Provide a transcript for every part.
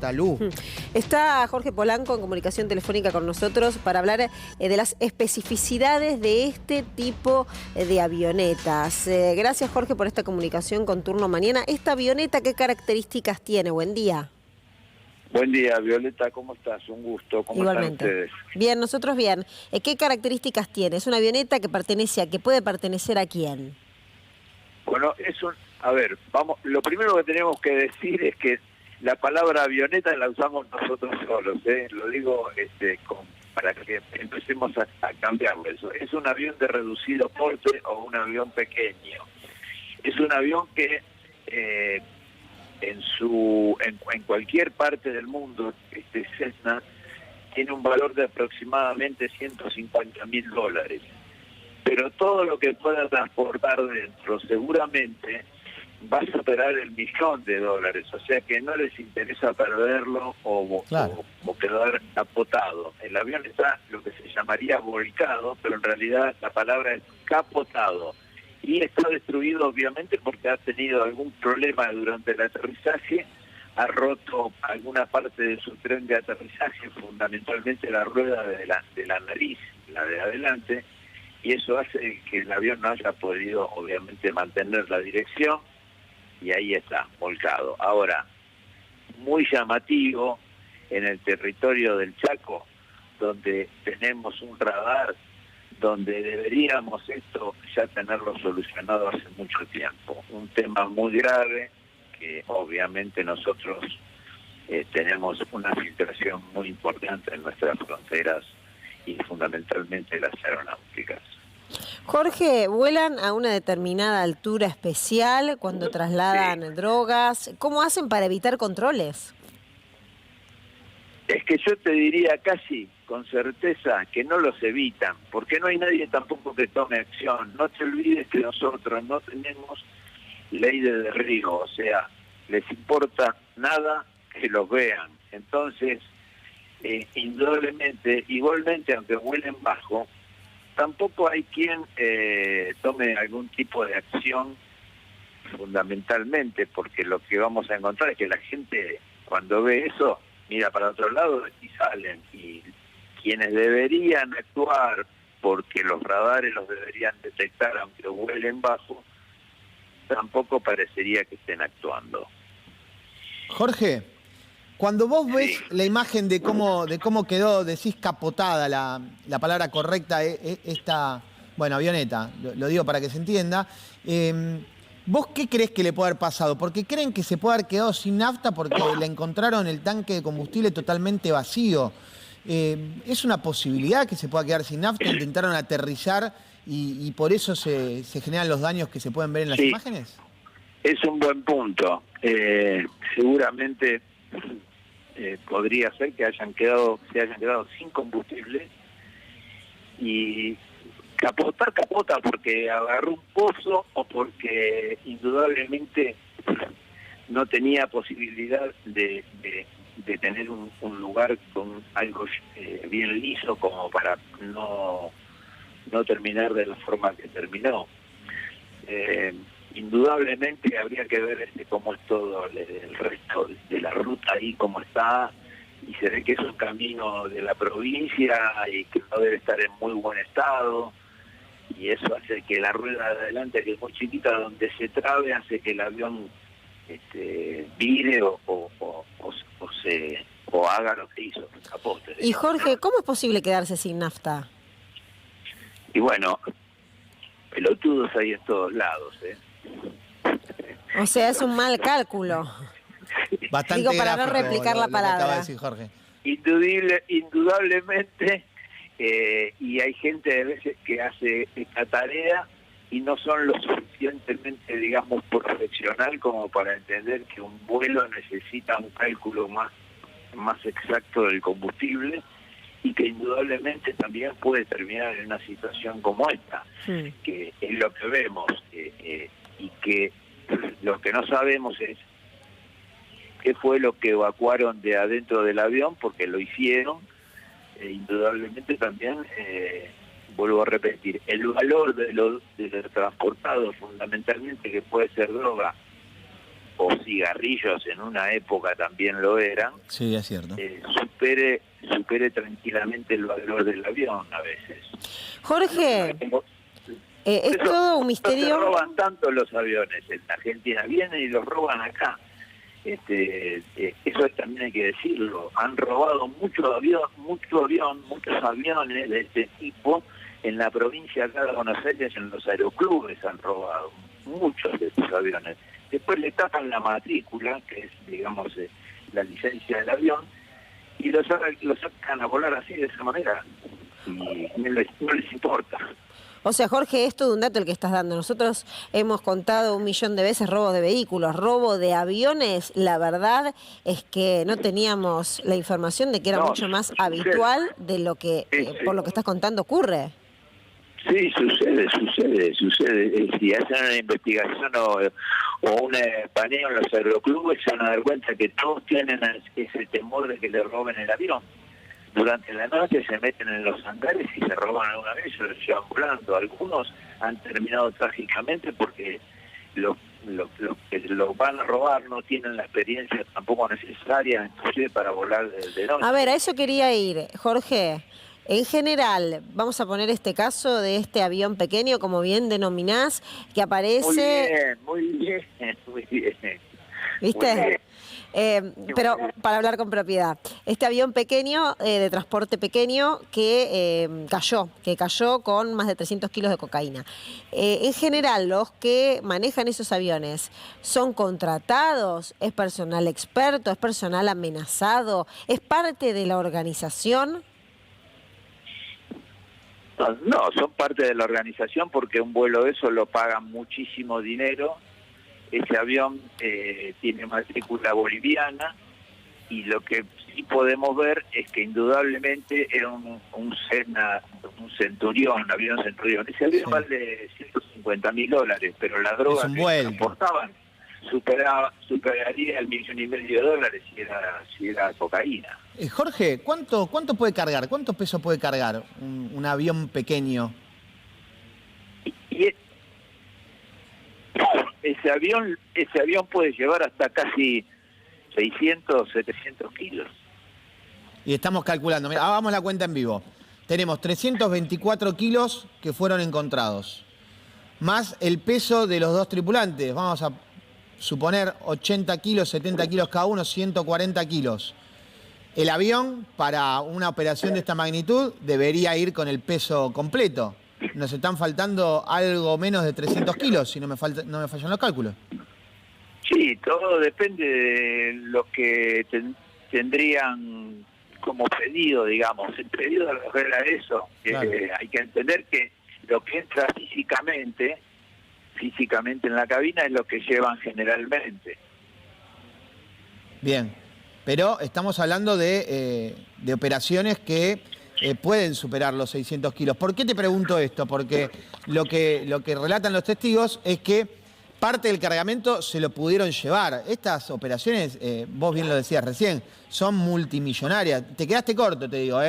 falta luz. Está Jorge Polanco en comunicación telefónica con nosotros para hablar de las especificidades de este tipo de avionetas. Gracias, Jorge, por esta comunicación con Turno Mañana. ¿Esta avioneta qué características tiene? Buen día. Buen día, Violeta, ¿cómo estás? Un gusto. ¿Cómo Igualmente. están ustedes? Bien, nosotros bien. ¿Qué características tiene? ¿Es una avioneta que puede pertenecer a quién? Bueno, a ver, lo primero que tenemos que decir es que la palabra avioneta la usamos nosotros solos, ¿eh? Lo digo para que empecemos a cambiarlo eso. Es un avión de reducido porte o un avión pequeño. Es un avión que en cualquier parte del mundo, Cessna tiene un valor de aproximadamente $150.000. Pero todo lo que pueda transportar dentro seguramente va a superar el $1.000.000, o sea que no les interesa perderlo o quedar capotado. El avión está lo que se llamaría volcado, pero en realidad la palabra es capotado. Y está destruido obviamente porque ha tenido algún problema durante el aterrizaje, ha roto alguna parte de su tren de aterrizaje, fundamentalmente la rueda de la nariz, la de adelante, y eso hace que el avión no haya podido obviamente mantener la dirección, y ahí está, volcado. Ahora, muy llamativo en el territorio del Chaco, donde tenemos un radar, donde deberíamos esto ya tenerlo solucionado hace mucho tiempo. Un tema muy grave que obviamente nosotros tenemos una filtración muy importante en nuestras fronteras y fundamentalmente las aeronáuticas. Jorge, ¿vuelan a una determinada altura especial cuando trasladan drogas? ¿Cómo hacen para evitar controles? Es que yo te diría casi con certeza que no los evitan, porque no hay nadie tampoco que tome acción. No te olvides que nosotros no tenemos ley de derribo, o sea, les importa nada que los vean. Entonces, indudablemente, igualmente, aunque vuelen bajo, tampoco hay quien tome algún tipo de acción fundamentalmente, porque lo que vamos a encontrar es que la gente cuando ve eso mira para otro lado y salen, y quienes deberían actuar porque los radares los deberían detectar aunque vuelen bajo, tampoco parecería que estén actuando. Jorge, cuando vos ves la imagen de cómo quedó, decís capotada, la palabra correcta, esta, bueno, avioneta, lo digo para que se entienda, ¿vos qué crees que le puede haber pasado? Porque creen que se puede haber quedado sin nafta porque le encontraron el tanque de combustible totalmente vacío. ¿Es una posibilidad que se pueda quedar sin nafta? ¿Intentaron aterrizar y por eso se generan los daños que se pueden ver en las imágenes? Es un buen punto. Seguramente podría ser que se hayan quedado sin combustible, y capota porque agarró un pozo o porque indudablemente no tenía posibilidad de tener un lugar con algo bien liso como para no terminar de la forma que terminó. Indudablemente habría que ver cómo es todo el resto de la ruta ahí, cómo está, y se ve que es un camino de la provincia y que no debe estar en muy buen estado, y eso hace que la rueda de adelante, que es muy chiquita, donde se trabe, hace que el avión vire o haga lo que hizo, capote. Y Jorge, ¿cómo es posible quedarse sin nafta? Y bueno, pelotudos hay en todos lados, O sea, es un mal cálculo. Bastante digo, para no gráfico replicar la lo que acaba de palabra. decir Jorge. Indudablemente, y hay gente de veces que hace esta tarea y no son lo suficientemente, digamos, profesional como para entender que un vuelo necesita un cálculo más exacto del combustible, y que indudablemente también puede terminar en una situación como esta, que es lo que vemos, y que lo que no sabemos es qué fue lo que evacuaron de adentro del avión, porque lo hicieron. Indudablemente también, vuelvo a repetir, el valor de lo transportado fundamentalmente, que puede ser droga o cigarrillos en una época también lo eran, Sí, es cierto. supere tranquilamente el valor del avión a veces. Jorge, es Eso, todo un no misterio. se roban tanto los aviones en Argentina, vienen y los roban acá. Eso también hay que decirlo. Han robado muchos aviones de este tipo en la provincia acá de Buenos Aires, en los aeroclubes han robado muchos de estos aviones. Después le tapan la matrícula, que es, digamos, la licencia del avión, y los sacan a volar así, de esa manera, y no les importa. O sea, Jorge, es todo un dato el que estás dando. Nosotros hemos contado 1.000.000 de veces robo de vehículos, robo de aviones. La verdad es que no teníamos la información de que era mucho más habitual de lo que, por lo que estás contando, ocurre. Sí, sucede. Si hacen una investigación o un paneo en los aeroclubes, se van a dar cuenta que todos tienen ese temor de que le roben el avión. Durante la noche se meten en los hangares y se roban alguna vez, se los llevan volando. Algunos han terminado trágicamente porque los que lo van a robar no tienen la experiencia tampoco necesaria, inclusive para volar de noche. A ver, a eso quería ir, Jorge. En general, vamos a poner este caso de este avión pequeño, como bien denominás, que aparece... Muy bien. ¿Viste? Muy bien. Pero para hablar con propiedad, este avión pequeño, de transporte pequeño, que cayó con más de 300 kilos de cocaína. En general, los que manejan esos aviones, ¿son contratados? ¿Es personal experto? ¿Es personal amenazado? ¿Es parte de la organización? No, son parte de la organización porque un vuelo de eso lo pagan muchísimo dinero. Ese avión tiene matrícula boliviana y lo que sí podemos ver es que indudablemente era un Centurión, un avión Centurión. Ese avión vale $150.000, pero la droga que transportaban superaría el $1.500.000 si era cocaína. Jorge, ¿cuánto puede cargar? ¿Cuánto peso puede cargar un avión pequeño? Y ese avión puede llevar hasta casi 600, 700 kilos. Y estamos calculando, mira, hagamos la cuenta en vivo. Tenemos 324 kilos que fueron encontrados, más el peso de los dos tripulantes. Vamos a suponer 80 kilos, 70 kilos cada uno, 140 kilos. El avión, para una operación de esta magnitud, debería ir con el peso completo. Nos están faltando algo menos de 300 kilos, si no me fallan los cálculos. Sí, todo depende de lo que tendrían como pedido, digamos. El pedido era eso. Claro. Hay que entender que lo que entra físicamente en la cabina es lo que llevan generalmente. Bien, pero estamos hablando de operaciones que pueden superar los 600 kilos. ¿Por qué te pregunto esto? Porque lo que relatan los testigos es que parte del cargamento se lo pudieron llevar. Estas operaciones, vos bien lo decías recién, son multimillonarias. Te quedaste corto, te digo,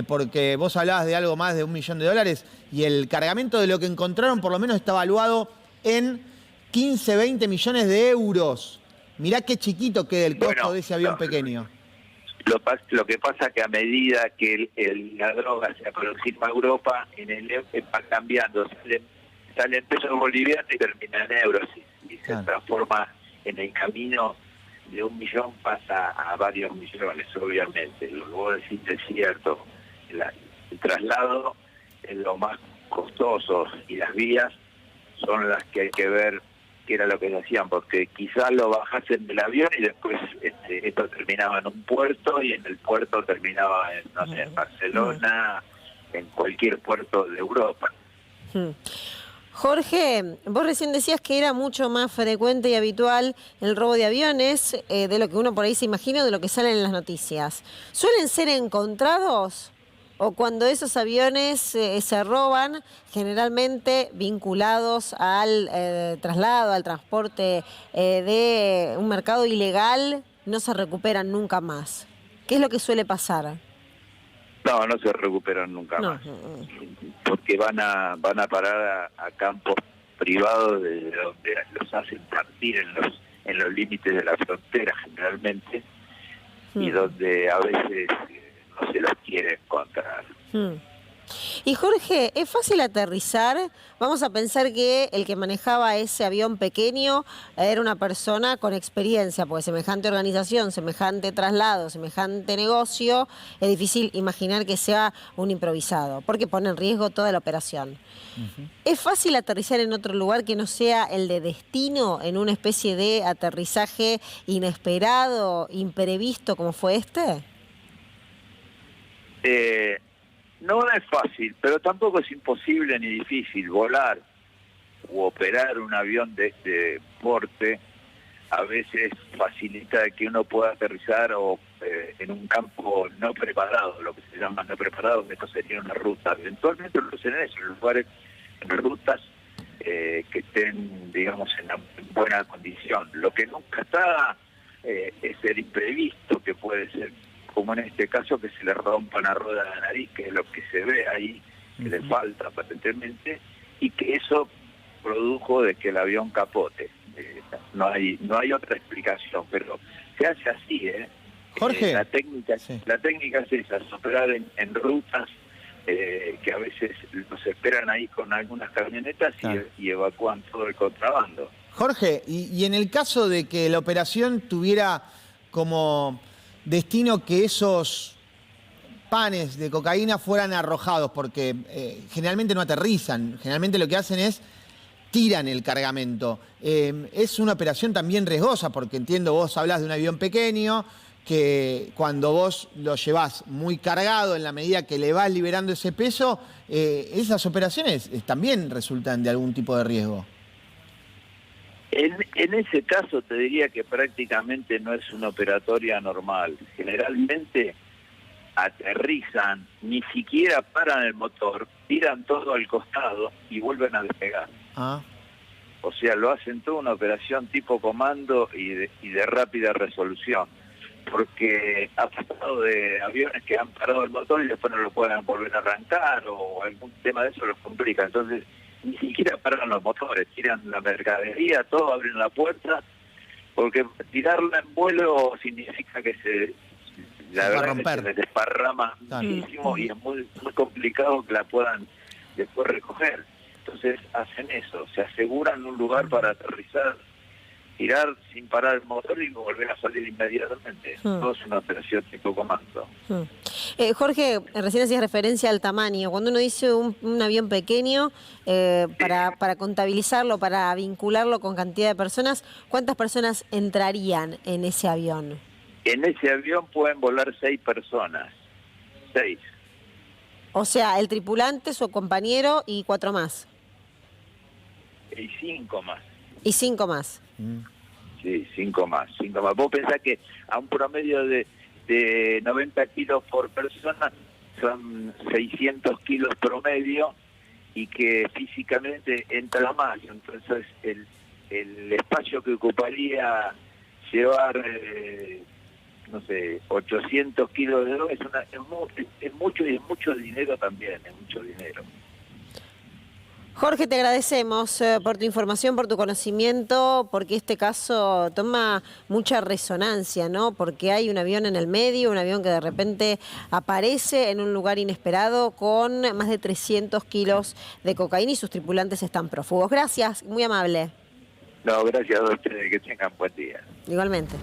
porque vos hablabas de algo más de $1 millón y el cargamento de lo que encontraron por lo menos está evaluado en 15, 20 millones de euros. Mirá qué chiquito queda el costo de ese avión pequeño. Lo que pasa es que a medida que la droga se aproxima a Europa, va cambiando, sale en pesos bolivianos y termina en euros y se transforma en el camino de 1 millón, pasa a varios millones, obviamente. Lo que vos decís es cierto, el traslado es lo más costoso y las vías son las que hay que ver qué era lo que decían, porque quizás lo bajasen del avión y después esto terminaba en un puerto y en el puerto terminaba en Barcelona, en cualquier puerto de Europa. Jorge, vos recién decías que era mucho más frecuente y habitual el robo de aviones de lo que uno por ahí se imagina o de lo que sale en las noticias. ¿Suelen ser encontrados? ¿O cuando esos aviones se roban, generalmente vinculados al traslado, al transporte de un mercado ilegal, no se recuperan nunca más? ¿Qué es lo que suele pasar? No se recuperan nunca más. Porque van a parar a campos privados de donde los hacen partir en los límites de la frontera generalmente, y donde a veces no se los quiere encontrar. Y Jorge, ¿es fácil aterrizar? Vamos a pensar que el que manejaba ese avión pequeño era una persona con experiencia, porque semejante organización, semejante traslado, semejante negocio, es difícil imaginar que sea un improvisado, porque pone en riesgo toda la operación. ¿Es fácil aterrizar en otro lugar que no sea el de destino, en una especie de aterrizaje inesperado, imprevisto como fue este? No es fácil, pero tampoco es imposible ni difícil. Volar u operar un avión de este porte a veces facilita que uno pueda aterrizar en un campo no preparado, lo que se llama no preparado, que esto sería una ruta. Eventualmente lo hacen en eso, en lugares, en rutas que estén, digamos, en buena condición. Lo que nunca está es el imprevisto, que puede ser, como en este caso, que se le rompa una rueda de la nariz, que es lo que se ve ahí, que le falta aparentemente, y que eso produjo de que el avión capote. No hay otra explicación, pero se hace así, Jorge. La técnica es esa, es operar en rutas que a veces nos esperan ahí con algunas camionetas, claro, y evacúan todo el contrabando. Jorge, y en el caso de que la operación tuviera como destino que esos panes de cocaína fueran arrojados, porque generalmente no aterrizan, generalmente lo que hacen es tiran el cargamento. Es una operación también riesgosa, porque entiendo, vos hablas de un avión pequeño, que cuando vos lo llevás muy cargado, en la medida que le vas liberando ese peso, esas operaciones también resultan de algún tipo de riesgo. En ese caso te diría que prácticamente no es una operatoria normal. Generalmente aterrizan, ni siquiera paran el motor, tiran todo al costado y vuelven a despegar. O sea, lo hacen toda una operación tipo comando y de rápida resolución. Porque ha pasado de aviones que han parado el motor y después no lo pueden volver a arrancar, o algún tema de eso los complica. Entonces, ni siquiera paran los motores, tiran la mercadería, todo, abren la puerta, porque tirarla en vuelo significa que la verdad que se les desparrama muchísimo, y es muy complicado que la puedan después recoger. Entonces hacen eso, se aseguran un lugar para aterrizar, tirar sin parar el motor y volver a salir inmediatamente. Todo es una operación tipo comando. Jorge, recién hacías referencia al tamaño. Cuando uno dice un avión pequeño, para contabilizarlo, para vincularlo con cantidad de personas, ¿cuántas personas entrarían en ese avión? En ese avión pueden volar 6 personas. 6. O sea, el tripulante, su compañero y 4 más. Y 5 más. Y 5 más. Sí, 5 más. Vos pensás que a un promedio de 90 kilos por persona son 600 kilos promedio, y que físicamente entra más. Entonces el espacio que ocuparía llevar, no sé, 800 kilos de droga es mucho, y es mucho dinero también, es mucho dinero. Jorge, te agradecemos por tu información, por tu conocimiento, porque este caso toma mucha resonancia, ¿no? Porque hay un avión en el medio, un avión que de repente aparece en un lugar inesperado con más de 300 kilos de cocaína y sus tripulantes están prófugos. Gracias, muy amable. No, gracias a ustedes, que tengan buen día. Igualmente.